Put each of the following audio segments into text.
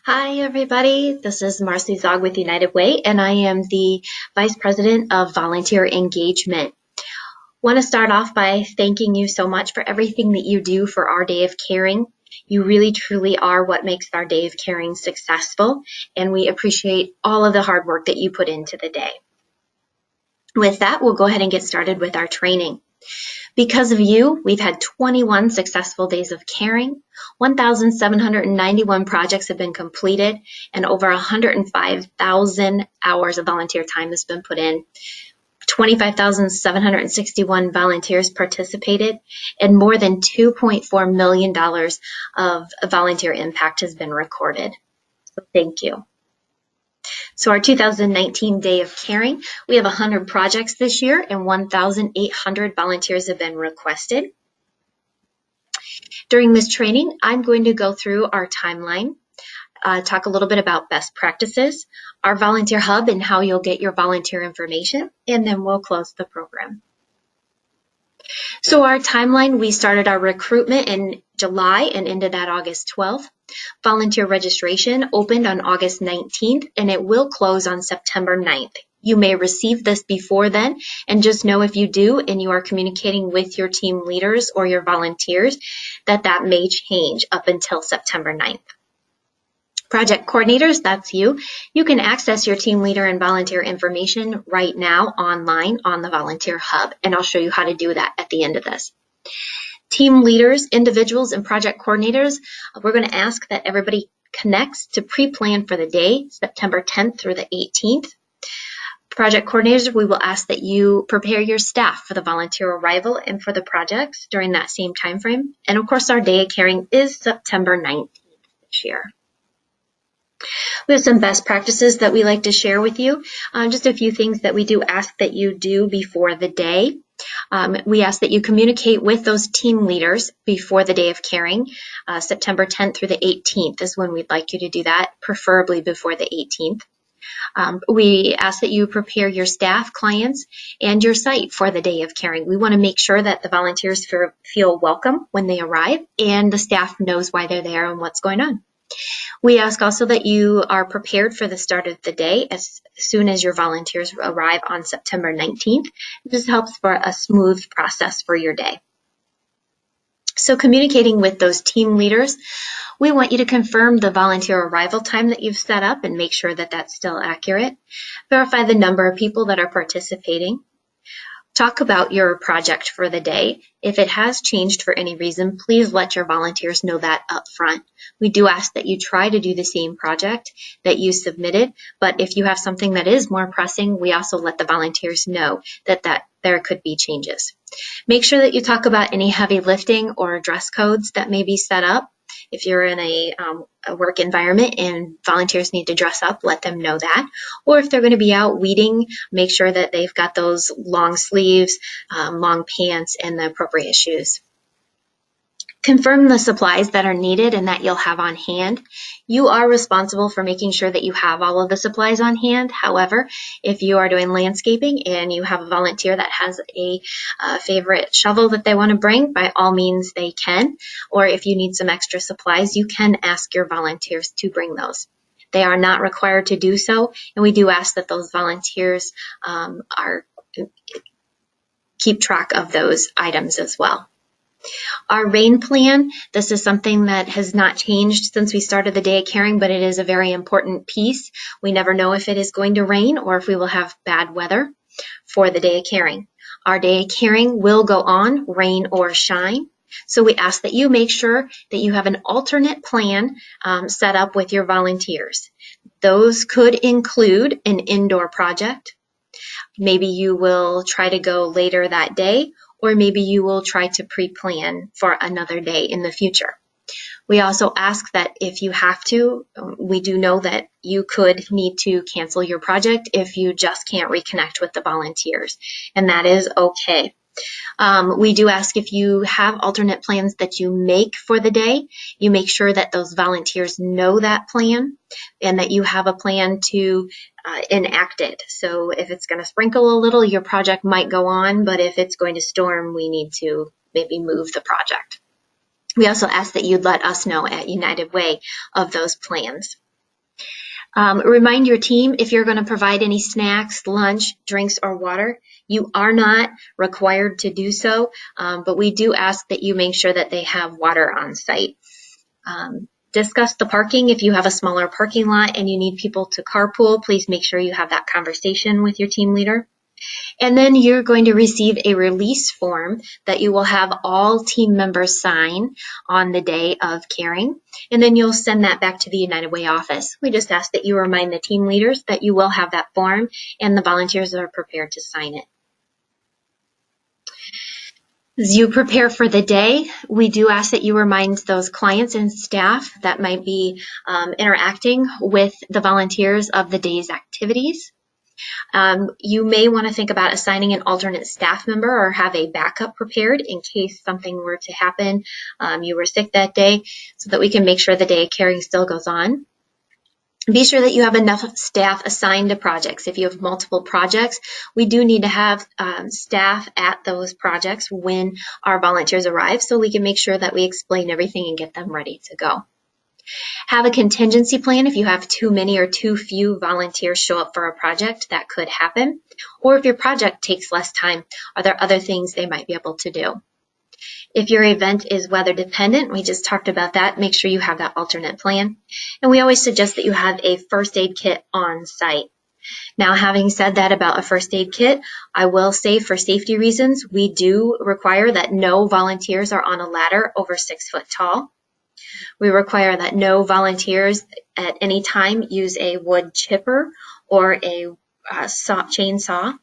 Hi, everybody. This is Marcy Zog with United Way, and I am the Vice President of Volunteer Engagement. Want to start off by thanking you so much for everything that you do for our Day of Caring. You really, truly are what makes our Day of Caring successful, and we appreciate all of the hard work that you put into the day. With that, we'll go ahead and get started with our training. Because of you, we've had 21 successful days of caring, 1,791 projects have been completed, and over 105,000 hours of volunteer time has been put in. 25,761 volunteers participated, and more than $2.4 million of volunteer impact has been recorded. So thank you. So our 2019 Day of Caring, we have 100 projects this year and 1,800 volunteers have been requested. During this training, I'm going to go through our timeline, talk a little bit about best practices, our volunteer hub and how you'll get your volunteer information, and then we'll close the program. So our timeline, we started our recruitment in July and ended that August 12th. Volunteer registration opened on August 19th and it will close on September 9th. You may receive this before then, and just know if you do and you are communicating with your team leaders or your volunteers that may change up until September 9th. Project coordinators, that's you. You can access your team leader and volunteer information right now online on the Volunteer Hub, and I'll show you how to do that at the end of this. Team leaders, individuals, and project coordinators, we're going to ask that everybody connects to pre-plan for the day, September 10th through the 18th. Project coordinators, we will ask that you prepare your staff for the volunteer arrival and for the projects during that same time frame. And of course, our Day of Caring is September 19th this year. We have some best practices that we like to share with you. Just a few things that we do ask that you do before the day. We ask that you communicate with those team leaders before the Day of Caring. September 10th through the 18th is when we'd like you to do that, preferably before the 18th. We ask that you prepare your staff, clients, and your site for the Day of Caring. We want to make sure that the volunteers feel welcome when they arrive and the staff knows why they're there and what's going on. We ask also that you are prepared for the start of the day as soon as your volunteers arrive on September 19th. This helps for a smooth process for your day. So communicating with those team leaders, we want you to confirm the volunteer arrival time that you've set up and make sure that that's still accurate. Verify the number of people that are participating. Talk about your project for the day. If it has changed for any reason, please let your volunteers know that up front. We do ask that you try to do the same project that you submitted, but if you have something that is more pressing, we also let the volunteers know that there could be changes. Make sure that you talk about any heavy lifting or dress codes that may be set up. If you're in a work environment and volunteers need to dress up, let them know that. Or if they're going to be out weeding, make sure that they've got those long sleeves, long pants, and the appropriate shoes. Confirm the supplies that are needed and that you'll have on hand. You are responsible for making sure that you have all of the supplies on hand. However, if you are doing landscaping and you have a volunteer that has a favorite shovel that they want to bring, by all means they can. Or if you need some extra supplies, you can ask your volunteers to bring those. They are not required to do so, and we do ask that those volunteers keep track of those items as well. Our rain plan, this is something that has not changed since we started the Day of Caring, but it is a very important piece. We never know if it is going to rain or if we will have bad weather for the Day of Caring. Our Day of Caring will go on, rain or shine. So we ask that you make sure that you have an alternate plan set up with your volunteers. Those could include an indoor project. Maybe you will try to go later that day, or maybe you will try to pre-plan for another day in the future. We also ask that if you have to, we do know that you could need to cancel your project if you just can't reconnect with the volunteers, and that is okay. We do ask if you have alternate plans that you make for the day, you make sure that those volunteers know that plan and that you have a plan to enact it. So if it's going to sprinkle a little, your project might go on, but if it's going to storm, we need to maybe move the project. We also ask that you let us know at United Way of those plans. Remind your team if you're going to provide any snacks, lunch, drinks, or water. You are not required to do so, but we do ask that you make sure that they have water on site. Discuss the parking. If you have a smaller parking lot and you need people to carpool, please make sure you have that conversation with your team leader. And then you're going to receive a release form that you will have all team members sign on the day of caring. And then you'll send that back to the United Way office. We just ask that you remind the team leaders that you will have that form and the volunteers are prepared to sign it. As you prepare for the day, we do ask that you remind those clients and staff that might be interacting with the volunteers of the day's activities. You may want to think about assigning an alternate staff member or have a backup prepared in case something were to happen, you were sick that day, so that we can make sure the day of caring still goes on. Be sure that you have enough staff assigned to projects. If you have multiple projects, we do need to have staff at those projects when our volunteers arrive so we can make sure that we explain everything and get them ready to go. Have a contingency plan if you have too many or too few volunteers show up for a project. That could happen. Or if your project takes less time, are there other things they might be able to do? If your event is weather dependent, we just talked about that, make sure you have that alternate plan. And we always suggest that you have a first aid kit on site. Now, having said that about a first aid kit, I will say for safety reasons, we do require that no volunteers are on a ladder over 6 foot tall. We require that no volunteers at any time use a wood chipper or a chainsaw.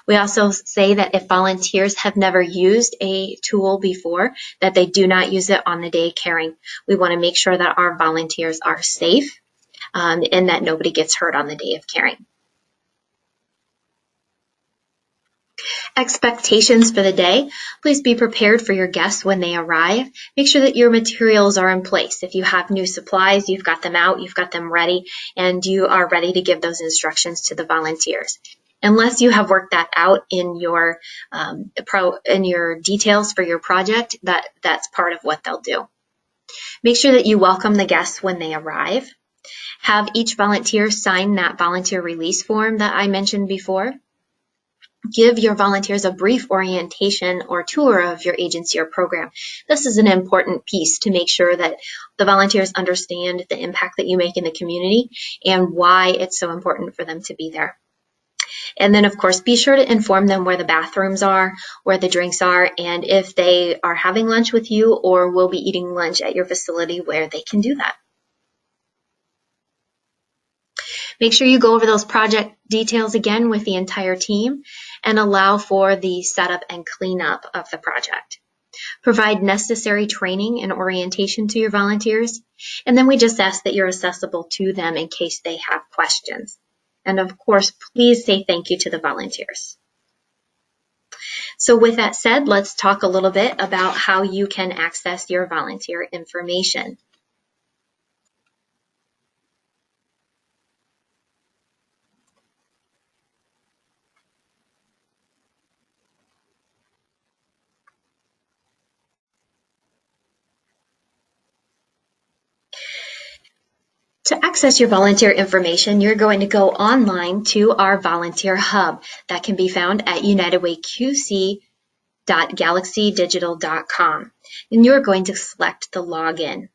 We also say that if volunteers have never used a tool before, that they do not use it on the day of caring. We want to make sure that our volunteers are safe and that nobody gets hurt on the day of caring. Expectations for the day. Please be prepared for your guests when they arrive. Make sure that your materials are in place. If you have new supplies, you've got them out, you've got them ready, and you are ready to give those instructions to the volunteers. Unless you have worked that out in your details for your project, that's part of what they'll do. Make sure that you welcome the guests when they arrive. Have each volunteer sign that volunteer release form that I mentioned before. Give your volunteers a brief orientation or tour of your agency or program. This is an important piece to make sure that the volunteers understand the impact that you make in the community and why it's so important for them to be there. And then, of course, be sure to inform them where the bathrooms are, where the drinks are, and if they are having lunch with you or will be eating lunch at your facility where they can do that. Make sure you go over those project details again with the entire team and allow for the setup and cleanup of the project. Provide necessary training and orientation to your volunteers, and then we just ask that you're accessible to them in case they have questions. And of course, please say thank you to the volunteers. So with that said, let's talk a little bit about how you can access your volunteer information. To access your volunteer information, you're going to go online to our volunteer hub that can be found at unitedwayqc.galaxydigital.com, and you're going to select the login.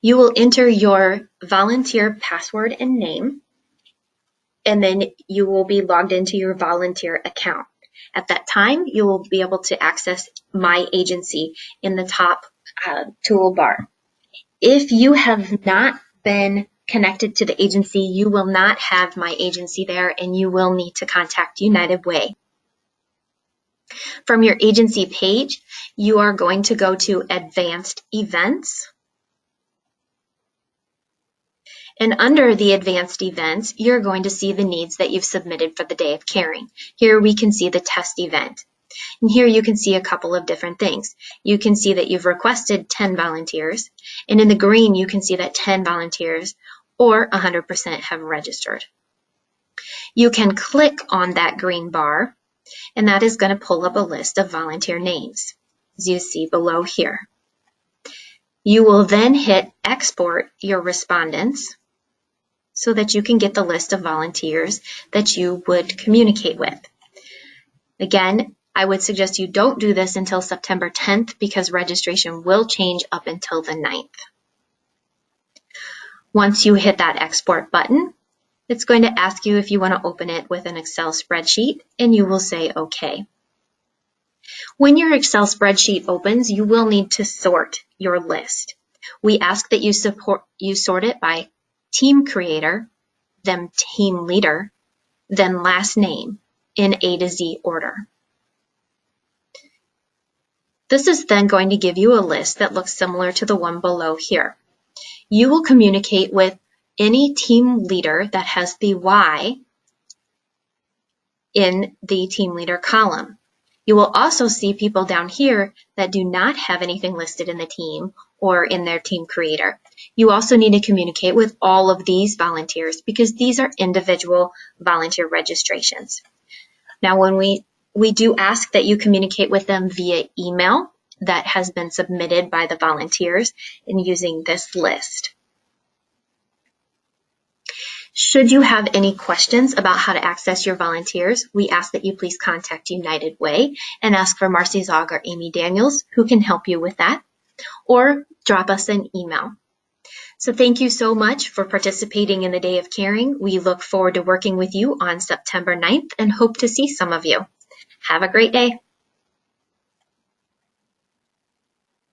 You will enter your volunteer password and name, and then you will be logged into your volunteer account. At that time, you will be able to access My Agency in the top toolbar. If you have not been connected to the agency, you will not have My Agency there, and you will need to contact United Way. From your agency page, you are going to go to Advanced Events. And under the Advanced Events, you're going to see the needs that you've submitted for the day of caring. Here we can see the test event. And here you can see a couple of different things. You can see that you've requested 10 volunteers, and in the green you can see that 10 volunteers or 100% have registered. You can click on that green bar, and that is going to pull up a list of volunteer names, as you see below here. You will then hit export your respondents so that you can get the list of volunteers that you would communicate with. Again, I would suggest you don't do this until September 10th because registration will change up until the 9th. Once you hit that export button, it's going to ask you if you want to open it with an Excel spreadsheet, and you will say OK. When your Excel spreadsheet opens, you will need to sort your list. We ask that you sort it by team creator, then team leader, then last name in A to Z order. This is then going to give you a list that looks similar to the one below here. You will communicate with any team leader that has the Y in the team leader column. You will also see people down here that do not have anything listed in the team or in their team creator. You also need to communicate with all of these volunteers because these are individual volunteer registrations. Now, when we do ask that you communicate with them via email that has been submitted by the volunteers and using this list. Should you have any questions about how to access your volunteers, we ask that you please contact United Way and ask for Marcy Zog or Amy Daniels, who can help you with that, or drop us an email. So thank you so much for participating in the Day of Caring. We look forward to working with you on September 9th and hope to see some of you. Have a great day.